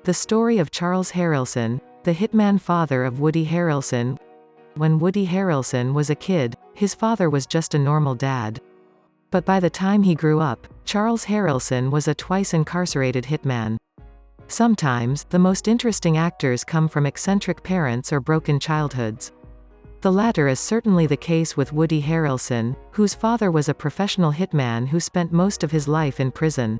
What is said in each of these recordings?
The story of Charles Harrelson, the hitman father of Woody Harrelson. When Woody Harrelson was a kid, his father was just a normal dad. But by the time he grew up, Charles Harrelson was a twice-incarcerated hitman. Sometimes, the most interesting actors come from eccentric parents or broken childhoods. The latter is certainly the case with Woody Harrelson, whose father was a professional hitman who spent most of his life in prison.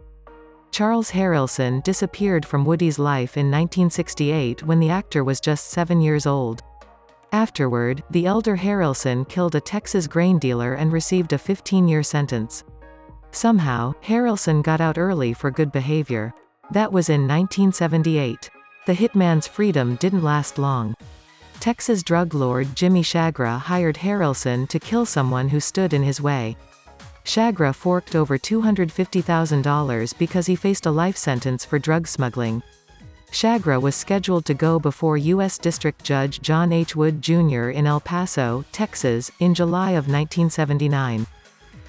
Charles Harrelson disappeared from Woody's life in 1968 when the actor was just 7 years old. Afterward, the elder Harrelson killed a Texas grain dealer and received a 15-year sentence. Somehow, Harrelson got out early for good behavior. That was in 1978. The hitman's freedom didn't last long. Texas drug lord Jimmy Chagra hired Harrelson to kill someone who stood in his way. Chagra forked over $250,000 because he faced a life sentence for drug smuggling. Chagra was scheduled to go before U.S. District Judge John H. Wood, Jr. in El Paso, Texas, in July of 1979.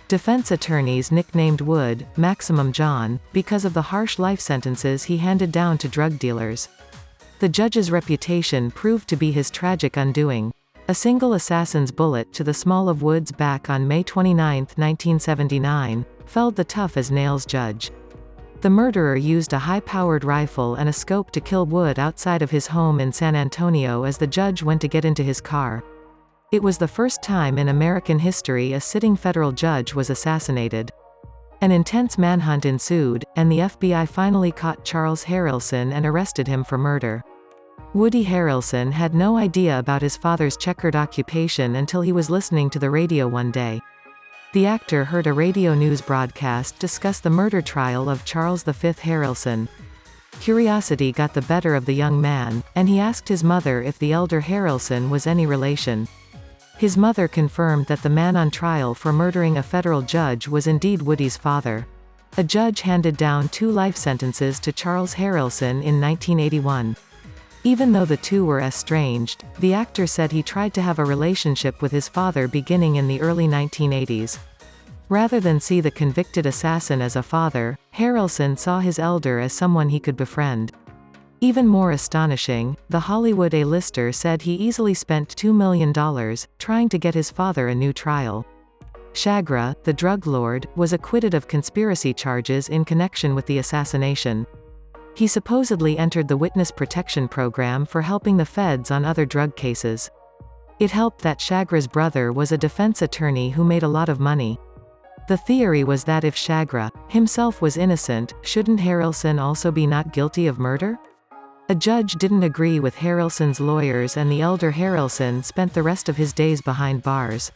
Defense attorneys nicknamed Wood, Maximum John, because of the harsh life sentences he handed down to drug dealers. The judge's reputation proved to be his tragic undoing. A single assassin's bullet to the small of Wood's back on May 29, 1979, felled the tough-as-nails judge. The murderer used a high-powered rifle and a scope to kill Wood outside of his home in San Antonio as the judge went to get into his car. It was the first time in American history a sitting federal judge was assassinated. An intense manhunt ensued, and the FBI finally caught Charles Harrelson and arrested him for murder. Woody Harrelson had no idea about his father's checkered occupation until he was listening to the radio one day. The actor heard a radio news broadcast discuss the murder trial of Charles V. Harrelson. Curiosity got the better of the young man, and he asked his mother if the elder Harrelson was any relation. His mother confirmed that the man on trial for murdering a federal judge was indeed Woody's father. A judge handed down 2 life sentences to Charles Harrelson in 1981. Even though the two were estranged, the actor said he tried to have a relationship with his father beginning in the early 1980s. Rather than see the convicted assassin as a father, Harrelson saw his elder as someone he could befriend. Even more astonishing, the Hollywood A-lister said he easily spent $2 million, trying to get his father a new trial. Chagra, the drug lord, was acquitted of conspiracy charges in connection with the assassination. He supposedly entered the witness protection program for helping the feds on other drug cases. It helped that Chagra's brother was a defense attorney who made a lot of money. The theory was that if Chagra himself was innocent, shouldn't Harrelson also be not guilty of murder? A judge didn't agree with Harrelson's lawyers, and the elder Harrelson spent the rest of his days behind bars.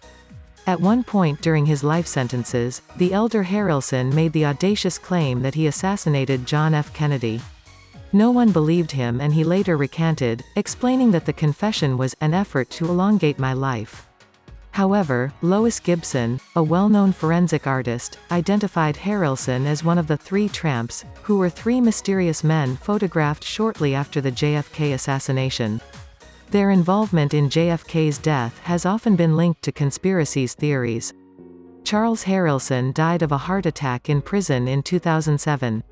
At one point during his life sentences, the elder Harrelson made the audacious claim that he assassinated John F. Kennedy. No one believed him, and he later recanted, explaining that the confession was an effort to elongate my life. However, Lois Gibson, a well-known forensic artist, identified Harrelson as one of the 3 tramps, who were 3 mysterious men photographed shortly after the JFK assassination. Their involvement in JFK's death has often been linked to conspiracy theories. Charles Harrelson died of a heart attack in prison in 2007.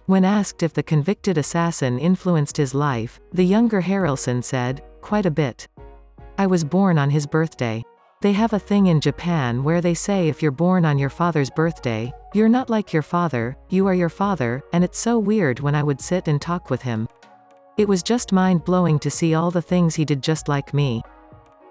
When asked if the convicted assassin influenced his life, the younger Harrelson said, "Quite a bit. I was born on his birthday. They have a thing in Japan where they say if you're born on your father's birthday, you're not like your father, you are your father, and it's so weird when I would sit and talk with him. It was just mind-blowing to see all the things he did just like me."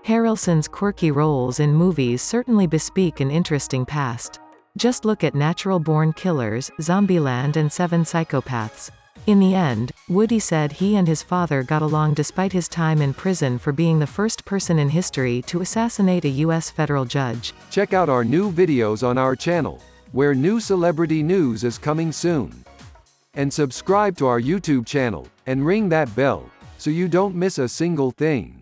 Harrelson's quirky roles in movies certainly bespeak an interesting past. Just look at Natural Born Killers, Zombieland, and 7 Psychopaths. In the end, Woody said he and his father got along despite his time in prison for being the first person in history to assassinate a U.S. federal judge. Check out our new videos on our channel, where new celebrity news is coming soon. And subscribe to our YouTube channel, and ring that bell, so you don't miss a single thing.